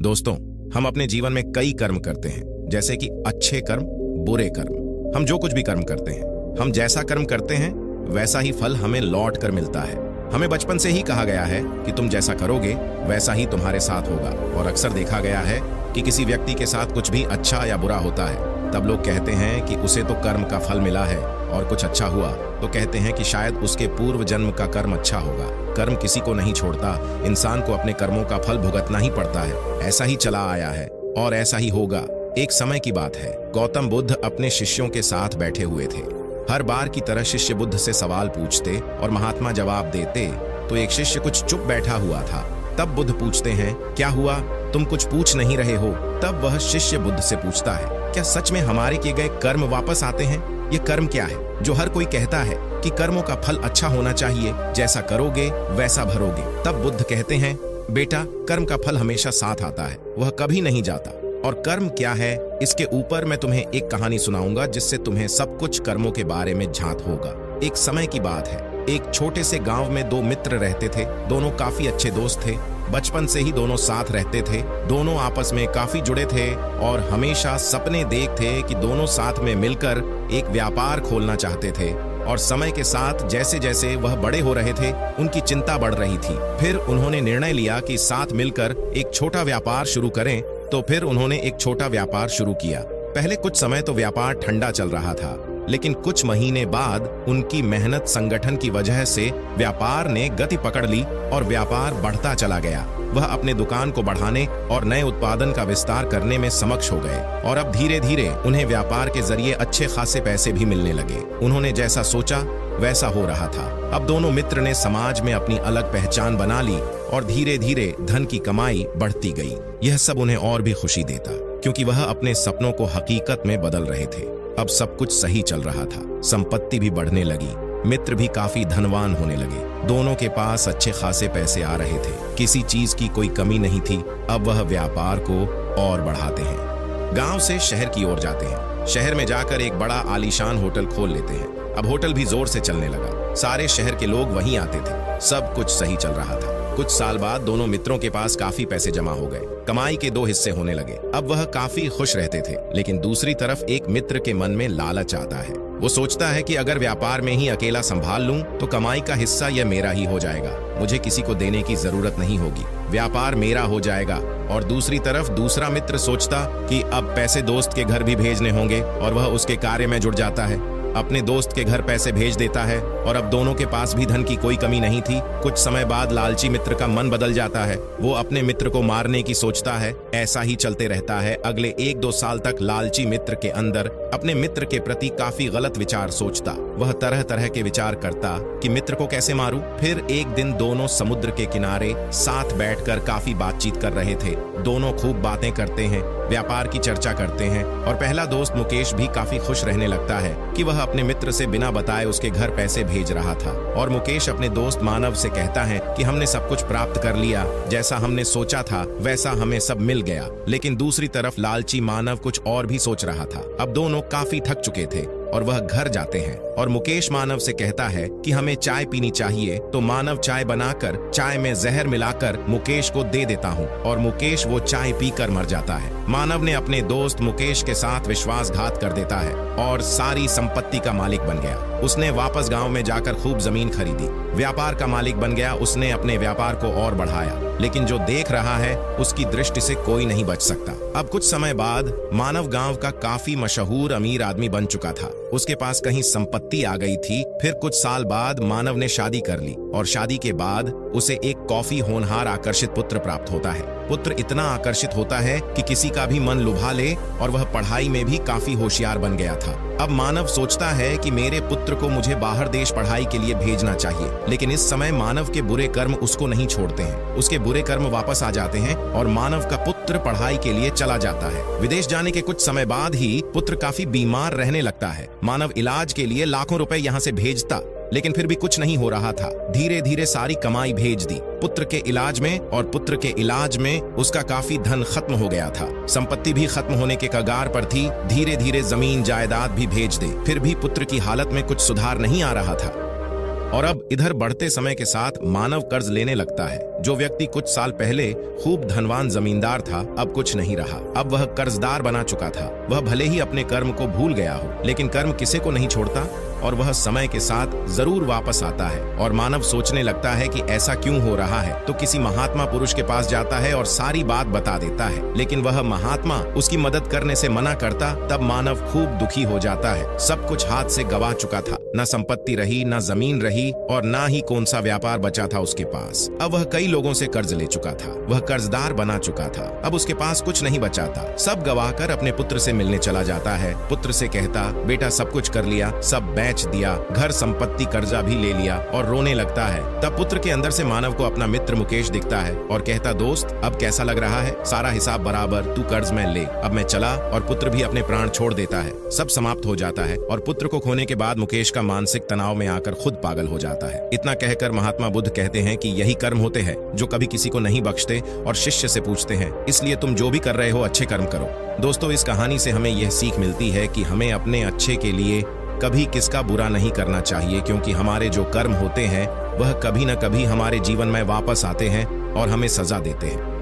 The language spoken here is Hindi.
दोस्तों, हम अपने जीवन में कई कर्म करते हैं, जैसे कि अच्छे कर्म, बुरे कर्म। हम जो कुछ भी कर्म करते हैं, हम जैसा कर्म करते हैं वैसा ही फल हमें लौट कर मिलता है। हमें बचपन से ही कहा गया है कि तुम जैसा करोगे वैसा ही तुम्हारे साथ होगा। और अक्सर देखा गया है कि किसी व्यक्ति के साथ कुछ भी अच्छा या बुरा होता है, तब लोग कहते हैं कि उसे तो कर्म का फल मिला है, और कुछ अच्छा हुआ तो कहते हैं कि शायद उसके पूर्व जन्म का कर्म अच्छा होगा। कर्म किसी को नहीं छोड़ता, इंसान को अपने कर्मों का फल भुगतना ही पड़ता है। ऐसा ही चला आया है और ऐसा ही होगा। एक समय की बात है, गौतम बुद्ध अपने शिष्यों के साथ बैठे हुए थे। हर बार की तरह शिष्य बुद्ध से सवाल पूछते और महात्मा जवाब देते, तो एक शिष्य कुछ चुप बैठा हुआ था। तब बुद्ध पूछते हैं, क्या हुआ, तुम कुछ पूछ नहीं रहे हो? तब वह शिष्य बुद्ध से पूछता है, क्या सच में हमारे किए गए कर्म वापस आते हैं? ये कर्म क्या है जो हर कोई कहता है कि कर्मों का फल अच्छा होना चाहिए, जैसा करोगे वैसा भरोगे? तब बुद्ध कहते हैं, बेटा, कर्म का फल हमेशा साथ आता है, वह कभी नहीं जाता। और कर्म क्या है, इसके ऊपर मैं तुम्हें एक कहानी सुनाऊंगा जिससे तुम्हें सब कुछ कर्मों के बारे में झांत होगा। एक समय की बात है, एक छोटे से गांव में दो मित्र रहते थे। दोनों काफी अच्छे दोस्त थे, बचपन से ही दोनों साथ रहते थे। दोनों आपस में काफी जुड़े थे और हमेशा सपने देखते कि दोनों साथ में मिलकर एक व्यापार खोलना चाहते थे। और समय के साथ जैसे जैसे वह बड़े हो रहे थे, उनकी चिंता बढ़ रही थी। फिर उन्होंने निर्णय लिया कि साथ मिलकर एक छोटा व्यापार शुरू करें। तो फिर उन्होंने एक छोटा व्यापार शुरू किया। पहले कुछ समय तो व्यापार ठंडा चल रहा था, लेकिन कुछ महीने बाद उनकी मेहनत संगठन की वजह से व्यापार ने गति पकड़ ली और व्यापार बढ़ता चला गया। वह अपने दुकान को बढ़ाने और नए उत्पादन का विस्तार करने में सक्षम हो गए और अब धीरे धीरे उन्हें व्यापार के जरिए अच्छे खासे पैसे भी मिलने लगे। उन्होंने जैसा सोचा वैसा हो रहा था। अब दोनों मित्र ने समाज में अपनी अलग पहचान बना ली और धीरे धीरे धन की कमाई बढ़ती गई। यह सब उन्हें और भी खुशी देता, क्योंकि वह अपने सपनों को हकीकत में बदल रहे थे। अब सब कुछ सही चल रहा था, संपत्ति भी बढ़ने लगी, मित्र भी काफी धनवान होने लगे। दोनों के पास अच्छे खासे पैसे आ रहे थे, किसी चीज की कोई कमी नहीं थी। अब वह व्यापार को और बढ़ाते हैं। गांव से शहर की ओर जाते हैं। शहर में जाकर एक बड़ा आलीशान होटल खोल लेते हैं। अब होटल भी जोर से चलने लगा, सारे शहर के लोग वहीं आते थे। सब कुछ सही चल रहा था। कुछ साल बाद दोनों मित्रों के पास काफी पैसे जमा हो गए। कमाई के दो हिस्से होने लगे। अब वह काफी खुश रहते थे, लेकिन दूसरी तरफ एक मित्र के मन में लालच आता है। वो सोचता है कि अगर व्यापार में ही अकेला संभाल लूं तो कमाई का हिस्सा यह मेरा ही हो जाएगा, मुझे किसी को देने की जरूरत नहीं होगी, व्यापार मेरा हो जाएगा। और दूसरी तरफ दूसरा मित्र सोचता कि अब पैसे दोस्त के घर भी भेजने होंगे और वह उसके कार्य में जुड़ जाता है। अपने दोस्त के घर पैसे भेज देता है और अब दोनों के पास भी धन की कोई कमी नहीं थी। कुछ समय बाद लालची मित्र का मन बदल जाता है, वो अपने मित्र को मारने की सोचता है। ऐसा ही चलते रहता है। अगले 1-2 साल तक लालची मित्र के अंदर अपने मित्र के प्रति काफी गलत विचार सोचता। वह तरह तरह के विचार करता कि मित्र को कैसे मारूं। फिर एक दिन दोनों समुद्र के किनारे साथ बैठकर काफी बातचीत कर रहे थे। दोनों खूब बातें करते हैं, व्यापार की चर्चा करते हैं और पहला दोस्त मुकेश भी काफी खुश रहने लगता है कि वह अपने मित्र से बिना बताए उसके घर पैसे भेज रहा था। और मुकेश अपने दोस्त मानव से कहता है कि हमने सब कुछ प्राप्त कर लिया, जैसा हमने सोचा था वैसा हमें सब मिल गया। लेकिन दूसरी तरफ लालची मानव कुछ और भी सोच रहा था। अब दोनों काफी थक चुके थे और वह घर जाते हैं और मुकेश मानव से कहता है कि हमें चाय पीनी चाहिए। तो मानव चाय बनाकर चाय में जहर मिलाकर मुकेश को दे देता हूँ और मुकेश वो चाय पीकर मर जाता है। मानव ने अपने दोस्त मुकेश के साथ विश्वासघात कर देता है और सारी संपत्ति का मालिक बन गया। उसने वापस गांव में जाकर खूब जमीन खरीदी, व्यापार का मालिक बन गया। उसने अपने व्यापार को और बढ़ाया, लेकिन जो देख रहा है उसकी दृष्टि से कोई नहीं बच सकता। अब कुछ समय बाद मानव गांव का काफी मशहूर अमीर आदमी बन चुका था। उसके पास कहीं संपत्ति आ गई थी। फिर कुछ साल बाद मानव ने शादी कर ली और शादी के बाद उसे एक काफी होनहार आकर्षित पुत्र प्राप्त होता है। पुत्र इतना आकर्षित होता है कि किसी का भी मन लुभा ले और वह पढ़ाई में भी काफी होशियार बन गया था। अब मानव सोचता है कि मेरे पुत्र को मुझे बाहर देश पढ़ाई के लिए भेजना चाहिए, लेकिन इस समय मानव के बुरे कर्म उसको नहीं छोड़ते हैं। उसके बुरे कर्म वापस आ जाते हैं और मानव का पुत्र पढ़ाई के लिए चला जाता है। विदेश जाने के कुछ समय बाद ही पुत्र काफी बीमार रहने लगता है। मानव इलाज के लिए लाखों रुपए यहाँ से भेजता, लेकिन फिर भी कुछ नहीं हो रहा था। धीरे धीरे सारी कमाई भेज दी पुत्र के इलाज में और पुत्र के इलाज में उसका काफी धन खत्म हो गया था। संपत्ति भी खत्म होने के कगार पर थी। धीरे धीरे जमीन जायदाद भी भेज दे, फिर भी पुत्र की हालत में कुछ सुधार नहीं आ रहा था। और अब इधर बढ़ते समय के साथ मानव कर्ज लेने लगता है। जो व्यक्ति कुछ साल पहले खूब धनवान जमींदार था, अब कुछ नहीं रहा। अब वह कर्जदार बना चुका था। वह भले ही अपने कर्म को भूल गया हो, लेकिन कर्म किसी को नहीं छोड़ता और वह समय के साथ जरूर वापस आता है। और मानव सोचने लगता है कि ऐसा क्यों हो रहा है, तो किसी महात्मा पुरुष के पास जाता है और सारी बात बता देता है। लेकिन वह महात्मा उसकी मदद करने से मना करता। तब मानव खूब दुखी हो जाता है। सब कुछ हाथ से गवा चुका था, न संपत्ति रही, न जमीन रही और न ही कौन सा व्यापार बचा था उसके पास। अब वह कई लोगों से कर्ज ले चुका था। वह कर्जदार बना चुका था। अब उसके पास कुछ नहीं बचा था। सब गवाकर अपने पुत्र से मिलने चला जाता है। पुत्र से कहता, बेटा सब कुछ कर लिया, सब बेच दिया, घर संपत्ति कर्जा भी ले लिया, और रोने लगता है। तब पुत्र के अंदर से मानव को अपना मित्र मुकेश दिखता है और कहता, दोस्त अब कैसा लग रहा है? सारा हिसाब बराबर, तू कर्ज में ले, अब मैं चला। और पुत्र भी अपने प्राण छोड़ देता है। सब समाप्त हो जाता है और पुत्र को खोने के बाद मुकेश का मानसिक तनाव में आकर खुद पागल हो जाता है। इतना कहकर महात्मा बुद्ध कहते हैं कि यही कर्म होते हैं जो कभी किसी को नहीं बख्शते और शिष्य से पूछते हैं, इसलिए तुम जो भी कर रहे हो अच्छे कर्म करो। दोस्तों, इस कहानी से हमें यह सीख मिलती है कि हमें अपने अच्छे के लिए कभी किसका बुरा नहीं करना चाहिए, क्योंकि हमारे जो कर्म होते हैं वह कभी न कभी हमारे जीवन में वापस आते हैं और हमें सजा देते हैं।